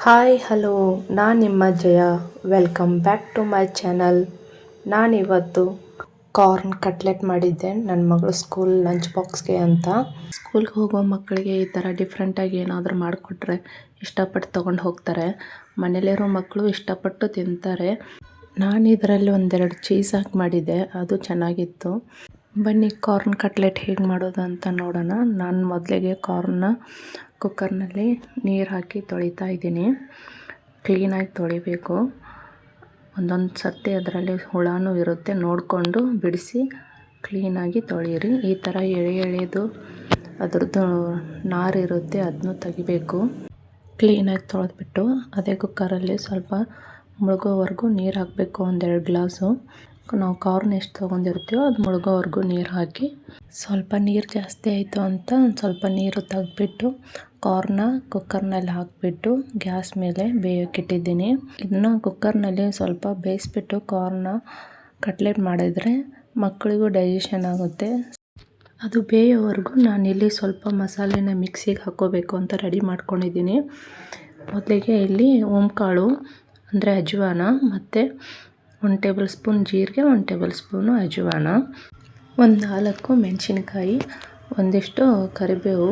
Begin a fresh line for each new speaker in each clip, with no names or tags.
Hi hello, ನಾನು ನಿಮ್ಮ Jaya. Welcome back to my channel. ನಾನಿವತ್ತು ಕಾರ್ನ್ ಕಟ್ಲೆಟ್ ಮಾಡಿದ್ದೆ ನನ್ನ ಮಗಳು ಸ್ಕೂಲ್ ಲಂಚ್ ಬಾಕ್ಸ್ಗೆ ಅಂತ. ಸ್ಕೂಲ್ಗೆ ಹೋಗೋ ಮಕ್ಕಳಿಗೆ ಈ ಥರ ಡಿಫ್ರೆಂಟಾಗಿ ಏನಾದರೂ ಮಾಡಿಕೊಟ್ರೆ ಇಷ್ಟಪಟ್ಟು ತೊಗೊಂಡು ಹೋಗ್ತಾರೆ. ಮನೇಲಿರೋ ಮಕ್ಕಳು ಇಷ್ಟಪಟ್ಟು ತಿಂತಾರೆ. ನಾನು ಇದರಲ್ಲಿ ಒಂದೆರಡು ಚೀಸ್ ಹಾಕಿ ಮಾಡಿದ್ದೆ, ಅದು ಚೆನ್ನಾಗಿತ್ತು. ಬನ್ನಿ ಕಾರ್ನ್ ಕಟ್ಲೆಟ್ ಹೇಗೆ ಮಾಡೋದು ಅಂತ ನೋಡೋಣ. ನಾನು ಮೊದಲಿಗೆ ಕಾರ್ನ ಕುಕ್ಕರ್ನಲ್ಲಿ ನೀರು ಹಾಕಿ ತೊಳಿತಾ ಇದ್ದೀನಿ. ಕ್ಲೀನಾಗಿ ತೊಳಿಬೇಕು. ಒಂದೊಂದು ಸರ್ತಿ ಅದರಲ್ಲಿ ಹುಳನೂ ಇರುತ್ತೆ, ನೋಡಿಕೊಂಡು ಬಿಡಿಸಿ ಕ್ಲೀನಾಗಿ ತೊಳೀರಿ. ಈ ಥರ ಎಳೆದು ಅದ್ರದ್ದು ನಾರು ಇರುತ್ತೆ, ಅದನ್ನು ತೆಗಿಬೇಕು. ಕ್ಲೀನಾಗಿ ತೊಳೆದ್ಬಿಟ್ಟು ಅದೇ ಕುಕ್ಕರಲ್ಲಿ ಸ್ವಲ್ಪ ಮುಳುಗೋವರೆಗೂ ನೀರು ಹಾಕಬೇಕು. ಒಂದೆರಡು ಗ್ಲಾಸು ನಾವು ಕಾರ್ನ್ ಎಷ್ಟು ತೊಗೊಂಡಿರ್ತೀವೋ ಅದು ಮುಳುಗೋವರೆಗೂ ನೀರು ಹಾಕಿ, ಸ್ವಲ್ಪ ನೀರು ಜಾಸ್ತಿ ಆಯಿತು ಅಂತ ಒಂದು ಸ್ವಲ್ಪ ನೀರು ತೆಗೆದ್ಬಿಟ್ಟು ಕಾರ್ನ ಕುಕ್ಕರ್ನಲ್ಲಿ ಹಾಕಿಬಿಟ್ಟು ಗ್ಯಾಸ್ ಮೇಲೆ ಬೇಯೋಕ್ಕಿಟ್ಟಿದ್ದೀನಿ. ಇದನ್ನು ಕುಕ್ಕರ್ನಲ್ಲಿ ಸ್ವಲ್ಪ ಬೇಯಿಸ್ಬಿಟ್ಟು ಕಾರ್ನ ಕಟ್ಲೆಟ್ ಮಾಡಿದರೆ ಮಕ್ಕಳಿಗೂ ಡೈಜೆಷನ್ ಆಗುತ್ತೆ. ಅದು ಬೇಯೋವರೆಗೂ ನಾನಿಲ್ಲಿ ಸ್ವಲ್ಪ ಮಸಾಲೆನ ಮಿಕ್ಸಿಗೆ ಹಾಕ್ಕೋಬೇಕು ಅಂತ ರೆಡಿ ಮಾಡ್ಕೊಂಡಿದ್ದೀನಿ. ಮೊದಲಿಗೆ ಇಲ್ಲಿ ಓಂಕಾಳು ಅಂದರೆ ಅಜವಾನ ಮತ್ತು 1 ಟೇಬಲ್ ಸ್ಪೂನ್ ಜೀರಿಗೆ, 1 ಟೇಬಲ್ ಸ್ಪೂನು ಅಜವಾನ, ಒಂದು 4 ಮೆಣಸಿನ್ಕಾಯಿ, ಒಂದಿಷ್ಟು ಕರಿಬೇವು,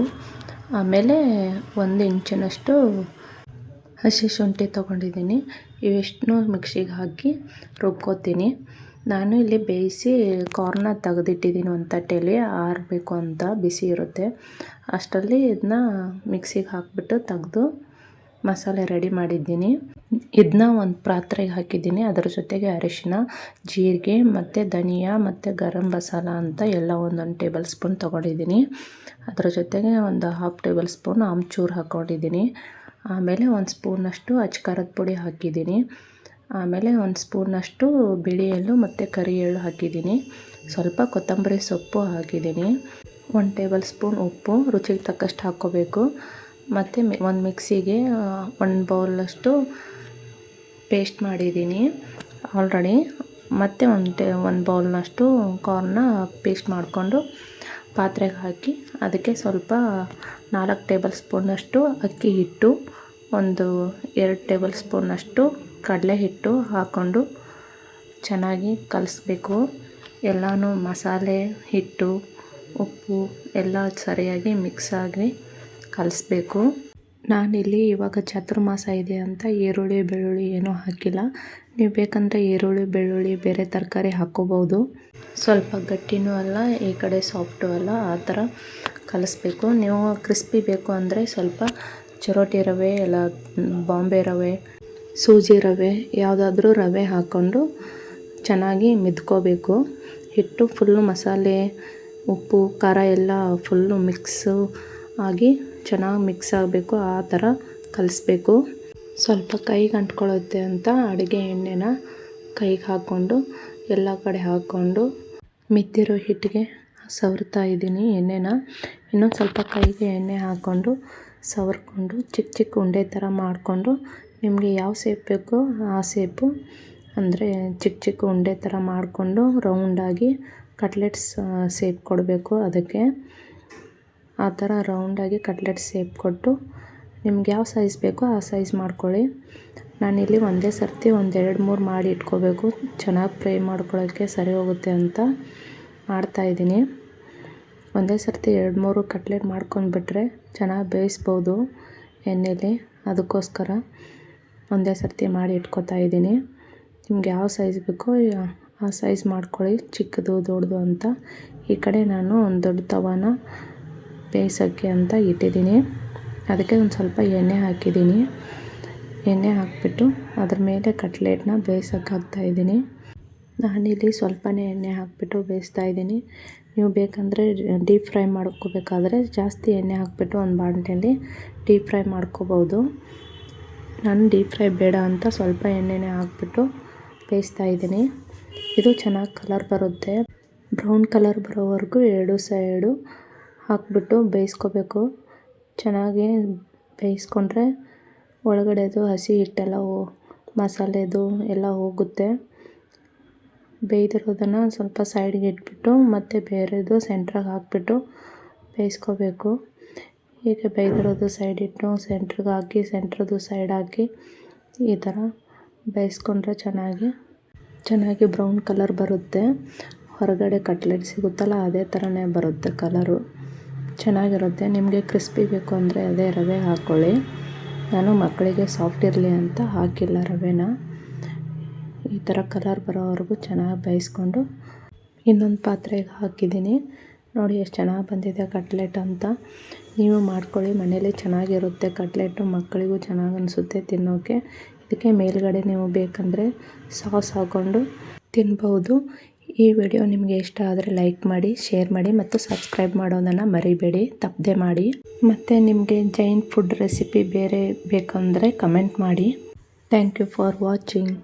ಆಮೇಲೆ 1 ಇಂಚಿನಷ್ಟು ಹಸಿ ಶುಂಠಿ ತೊಗೊಂಡಿದ್ದೀನಿ. ಇವಿಷ್ಟನ್ನು ಮಿಕ್ಸಿಗೆ ಹಾಕಿ ರುಬ್ಕೋತೀನಿ. ನಾನು ಇಲ್ಲಿ ಬೇಯಿಸಿ ಕಾರ್ನ ತೆಗೆದಿಟ್ಟಿದ್ದೀನಿ ಒಂದು ತಟ್ಟೆಯಲ್ಲಿ, ಆರಬೇಕು ಅಂತ ಬಿಸಿ ಇರುತ್ತೆ. ಅಷ್ಟರಲ್ಲಿ ಇದನ್ನ ಮಿಕ್ಸಿಗೆ ಹಾಕಿಬಿಟ್ಟು ತೆಗೆದು ಮಸಾಲೆ ರೆಡಿ ಮಾಡಿದ್ದೀನಿ. ಇದನ್ನ ಒಂದು ಪಾತ್ರೆಗೆ ಹಾಕಿದ್ದೀನಿ. ಅದರ ಜೊತೆಗೆ ಅರಿಶಿನ, ಜೀರಿಗೆ ಮತ್ತು ಧನಿಯಾ ಮತ್ತು ಗರಂ ಮಸಾಲ ಅಂತ ಎಲ್ಲ ಒಂದೊಂದು ಟೇಬಲ್ ಸ್ಪೂನ್ ತೊಗೊಂಡಿದ್ದೀನಿ. ಅದರ ಜೊತೆಗೆ ಒಂದು 1/2 ಟೇಬಲ್ ಸ್ಪೂನ್ ಆಮ್ಚೂರು ಹಾಕ್ಕೊಂಡಿದ್ದೀನಿ. ಆಮೇಲೆ 1 ಸ್ಪೂನಷ್ಟು ಅಚ್ಕಾರದ ಪುಡಿ ಹಾಕಿದ್ದೀನಿ. ಆಮೇಲೆ 1 ಸ್ಪೂನಷ್ಟು ಬಿಳಿ ಎಳ್ಳು ಮತ್ತು ಕರಿ ಎಳ್ಳು ಹಾಕಿದ್ದೀನಿ. ಸ್ವಲ್ಪ ಕೊತ್ತಂಬರಿ ಸೊಪ್ಪು ಹಾಕಿದ್ದೀನಿ. 1 ಟೇಬಲ್ ಸ್ಪೂನ್ ಉಪ್ಪು, ರುಚಿಗೆ ತಕ್ಕಷ್ಟು ಹಾಕ್ಕೋಬೇಕು. ಮತ್ತು ಒಂದು ಮಿಕ್ಸಿಗೆ 1 ಬೌಲಷ್ಟು ಪೇಸ್ಟ್ ಮಾಡಿದ್ದೀನಿ ಆಲ್ರೆಡಿ. ಮತ್ತು ಒಂದು ಬೌಲ್ನಷ್ಟು ಕಾರ್ನ ಪೇಸ್ಟ್ ಮಾಡಿಕೊಂಡು ಪಾತ್ರೆಗೆ ಹಾಕಿ ಅದಕ್ಕೆ ಸ್ವಲ್ಪ 4 ಟೇಬಲ್ ಸ್ಪೂನಷ್ಟು ಅಕ್ಕಿ ಹಿಟ್ಟು, 2 ಟೇಬಲ್ ಸ್ಪೂನಷ್ಟು ಕಡಲೆ ಹಿಟ್ಟು ಹಾಕ್ಕೊಂಡು ಚೆನ್ನಾಗಿ ಕಲಿಸ್ಬೇಕು. ಎಲ್ಲನೂ ಮಸಾಲೆ, ಹಿಟ್ಟು, ಉಪ್ಪು ಎಲ್ಲ ಸರಿಯಾಗಿ ಮಿಕ್ಸ್ ಆಗಿ ಕಲಿಸ್ಬೇಕು. ನಾನಿಲ್ಲಿ ಇವಾಗ ಚಾತುರ್ಮಾಸ ಇದೆ ಅಂತ ಈರುಳ್ಳಿ ಬೆಳ್ಳುಳ್ಳಿ ಏನೂ ಹಾಕಿಲ್ಲ. ನೀವು ಬೇಕಂದರೆ ಈರುಳ್ಳಿ ಬೆಳ್ಳುಳ್ಳಿ ಬೇರೆ ತರಕಾರಿ ಹಾಕ್ಕೋಬೋದು. ಸ್ವಲ್ಪ ಗಟ್ಟಿನೂ ಅಲ್ಲ, ಈ ಕಡೆ ಸಾಫ್ಟು ಅಲ್ಲ, ಆ ಥರ ಕಲಿಸ್ಬೇಕು. ನೀವು ಕ್ರಿಸ್ಪಿ ಬೇಕು ಅಂದರೆ ಸ್ವಲ್ಪ ಚಿರೋಟಿ ರವೆ, ಇಲ್ಲ ಬಾಂಬೆ ರವೆ, ಸೂಜಿ ರವೆ, ಯಾವುದಾದ್ರೂ ರವೆ ಹಾಕ್ಕೊಂಡು ಚೆನ್ನಾಗಿ ಮಿದ್ಕೋಬೇಕು. ಹಿಟ್ಟು ಫುಲ್ಲು ಮಸಾಲೆ, ಉಪ್ಪು, ಖಾರ ಎಲ್ಲ ಫುಲ್ಲು ಮಿಕ್ಸು ಆಗಿ ಚೆನ್ನಾಗಿ ಮಿಕ್ಸ್ ಆಗಬೇಕು. ಆ ಥರ ಕಲಿಸ್ಬೇಕು. ಸ್ವಲ್ಪ ಕೈಗೆ ಅಂಟ್ಕೊಳ್ಳುತ್ತೆ ಅಂತ ಅಡುಗೆ ಎಣ್ಣೆನ ಕೈಗೆ ಹಾಕ್ಕೊಂಡು ಎಲ್ಲ ಕಡೆ ಹಾಕ್ಕೊಂಡು ಮಿದ್ದಿರೋ ಹಿಟ್ಟಿಗೆ ಸವರ್ತಾ ಇದ್ದೀನಿ ಎಣ್ಣೆನ. ಇನ್ನೊಂದು ಸ್ವಲ್ಪ ಕೈಗೆ ಎಣ್ಣೆ ಹಾಕ್ಕೊಂಡು ಸವರ್ಕೊಂಡು ಚಿಕ್ಕ ಚಿಕ್ಕ ಉಂಡೆ ಥರ ಮಾಡಿಕೊಂಡು, ನಿಮಗೆ ಯಾವ ಶೇಪ್ ಬೇಕೋ ಆ ಶೇಪು, ಅಂದರೆ ಚಿಕ್ಕ ಚಿಕ್ಕ ಉಂಡೆ ಥರ ಮಾಡಿಕೊಂಡು ರೌಂಡಾಗಿ ಕಟ್ಲೆಟ್ಸ್ ಶೇಪ್ ಕೊಡಬೇಕು. ಅದಕ್ಕೆ ಆ ಥರ ರೌಂಡಾಗಿ ಕಟ್ಲೆಟ್ ಶೇಪ್ ಕೊಟ್ಟು ನಿಮ್ಗೆ ಯಾವ ಸೈಜ್ ಬೇಕೋ ಆ ಸೈಜ್ ಮಾಡ್ಕೊಳ್ಳಿ. ನಾನಿಲ್ಲಿ ಒಂದೇ ಸರ್ತಿ 1-2-3 ಮಾಡಿ ಇಟ್ಕೋಬೇಕು, ಚೆನ್ನಾಗಿ ಫ್ರೈ ಮಾಡ್ಕೊಳ್ಳೋಕ್ಕೆ ಸರಿ ಹೋಗುತ್ತೆ ಅಂತ ಮಾಡ್ತಾಯಿದ್ದೀನಿ. ಒಂದೇ ಸರ್ತಿ 2-3 ಕಟ್ಲೆಟ್ ಮಾಡ್ಕೊಂಡ್ಬಿಟ್ರೆ ಚೆನ್ನಾಗಿ ಬೇಯಿಸ್ಬೋದು ಎಣ್ಣೆಲಿ. ಅದಕ್ಕೋಸ್ಕರ ಒಂದೇ ಸರ್ತಿ ಮಾಡಿ ಇಟ್ಕೋತಾ ಇದ್ದೀನಿ. ನಿಮ್ಗೆ ಯಾವ ಸೈಜ್ ಬೇಕೋ ಆ ಸೈಜ್ ಮಾಡ್ಕೊಳ್ಳಿ, ಚಿಕ್ಕದು ದೊಡ್ಡದು ಅಂತ. ಈ ಕಡೆ ನಾನು ಒಂದು ದೊಡ್ಡ ತವಾನ ಬೇಯಿಸೋಕ್ಕೆ ಅಂತ ಇಟ್ಟಿದ್ದೀನಿ. ಅದಕ್ಕೆ ಒಂದು ಸ್ವಲ್ಪ ಎಣ್ಣೆ ಹಾಕಿದ್ದೀನಿ. ಎಣ್ಣೆ ಹಾಕಿಬಿಟ್ಟು ಅದ್ರ ಮೇಲೆ ಕಟ್ಲೆಟ್ನ ಬೇಯಿಸೋಕ್ಕೆ ಹಾಕ್ತಾಯಿದ್ದೀನಿ. ನಾನಿಲ್ಲಿ ಸ್ವಲ್ಪನೇ ಎಣ್ಣೆ ಹಾಕಿಬಿಟ್ಟು ಬೇಯಿಸ್ತಾ ಇದ್ದೀನಿ. ನೀವು ಬೇಕಂದರೆ ಡೀಪ್ ಫ್ರೈ ಮಾಡ್ಕೋಬೇಕಾದ್ರೆ ಜಾಸ್ತಿ ಎಣ್ಣೆ ಹಾಕಿಬಿಟ್ಟು ಒಂದು ಬಾಣಲೆಯಲ್ಲಿ ಡೀಪ್ ಫ್ರೈ ಮಾಡ್ಕೋಬೋದು. ನಾನು ಡೀಪ್ ಫ್ರೈ ಬೇಡ ಅಂತ ಸ್ವಲ್ಪ ಎಣ್ಣೆನೇ ಹಾಕಿಬಿಟ್ಟು ಬೇಯಿಸ್ತಾ ಇದ್ದೀನಿ. ಇದು ಚೆನ್ನಾಗಿ ಕಲರ್ ಬರುತ್ತೆ. ಬ್ರೌನ್ ಕಲರ್ ಬರೋವರೆಗೂ 2 ಸೈಡು ಹಾಕಿಬಿಟ್ಟು ಬೇಯಿಸ್ಕೋಬೇಕು. ಚೆನ್ನಾಗಿ ಬೇಯಿಸ್ಕೊಂಡ್ರೆ ಒಳಗಡೆದು ಹಸಿ ಹಿಟ್ಟೆಲ್ಲ ಮಸಾಲೆದು ಎಲ್ಲ ಹೋಗುತ್ತೆ. ಬೇಯ್ದಿರೋದನ್ನು ಸ್ವಲ್ಪ ಸೈಡ್ಗೆ ಇಟ್ಬಿಟ್ಟು ಮತ್ತೆ ಬೇರೆದು ಸೆಂಟ್ರಾಗಿ ಹಾಕಿಬಿಟ್ಟು ಬೇಯಿಸ್ಕೋಬೇಕು. ಹೀಗೆ ಬೇಯ್ದಿರೋದು ಸೈಡ್ ಇಟ್ಟು ಸೆಂಟ್ರಿಗೆ ಹಾಕಿ ಸೆಂಟ್ರದ್ದು ಸೈಡ್ ಹಾಕಿ ಈ ಥರ ಬೇಯಿಸ್ಕೊಂಡ್ರೆ ಚೆನ್ನಾಗಿ ಬ್ರೌನ್ ಕಲರ್ ಬರುತ್ತೆ. ಹೊರಗಡೆ ಕಟ್ಲೆಟ್ ಸಿಗುತ್ತಲ್ಲ ಅದೇ ಥರನೇ ಬರುತ್ತೆ ಕಲರು, ಚೆನ್ನಾಗಿರುತ್ತೆ. ನಿಮಗೆ ಕ್ರಿಸ್ಪಿ ಬೇಕು ಅಂದರೆ ಅದೇ ರವೆ ಹಾಕ್ಕೊಳ್ಳಿ. ನಾನು ಮಕ್ಕಳಿಗೆ ಸಾಫ್ಟ್ ಇರಲಿ ಅಂತ ಹಾಕಿಲ್ಲ ರವೆನ. ಈ ಥರ ಕಲರ್ ಬರೋವರೆಗೂ ಚೆನ್ನಾಗಿ ಬೇಯಿಸ್ಕೊಂಡು ಇನ್ನೊಂದು ಪಾತ್ರೆಗೆ ಹಾಕಿದ್ದೀನಿ. ನೋಡಿ ಎಷ್ಟು ಚೆನ್ನಾಗಿ ಬಂದಿದೆ ಕಟ್ಲೆಟ್ ಅಂತ. ನೀವು ಮಾಡ್ಕೊಳ್ಳಿ, ಮನೇಲಿ ಚೆನ್ನಾಗಿರುತ್ತೆ ಕಟ್ಲೆಟು, ಮಕ್ಕಳಿಗೂ ಚೆನ್ನಾಗಿ ಅನಿಸುತ್ತೆ ತಿನ್ನೋಕ್ಕೆ. ಇದಕ್ಕೆ ಮೇಲ್ಗಡೆ ನೀವು ಬೇಕಂದರೆ ಸಾಸ್ ಹಾಕ್ಕೊಂಡು ತಿನ್ಬೋದು. ಈ ವಿಡಿಯೋ ನಿಮಗೆ ಇಷ್ಟ ಆದರೆ ಲೈಕ್ ಮಾಡಿ, ಶೇರ್ ಮಾಡಿ ಮತ್ತು ಸಬ್ಸ್ಕ್ರೈಬ್ ಮಾಡೋದನ್ನು ಮರಿಬೇಡಿ, ತಪ್ಪದೆ ಮಾಡಿ. ಮತ್ತು ನಿಮಗೆ ಜೈನ್ ಫುಡ್ ರೆಸಿಪಿ ಬೇರೆ ಬೇಕಂದರೆ ಕಮೆಂಟ್ ಮಾಡಿ. Thank you for watching.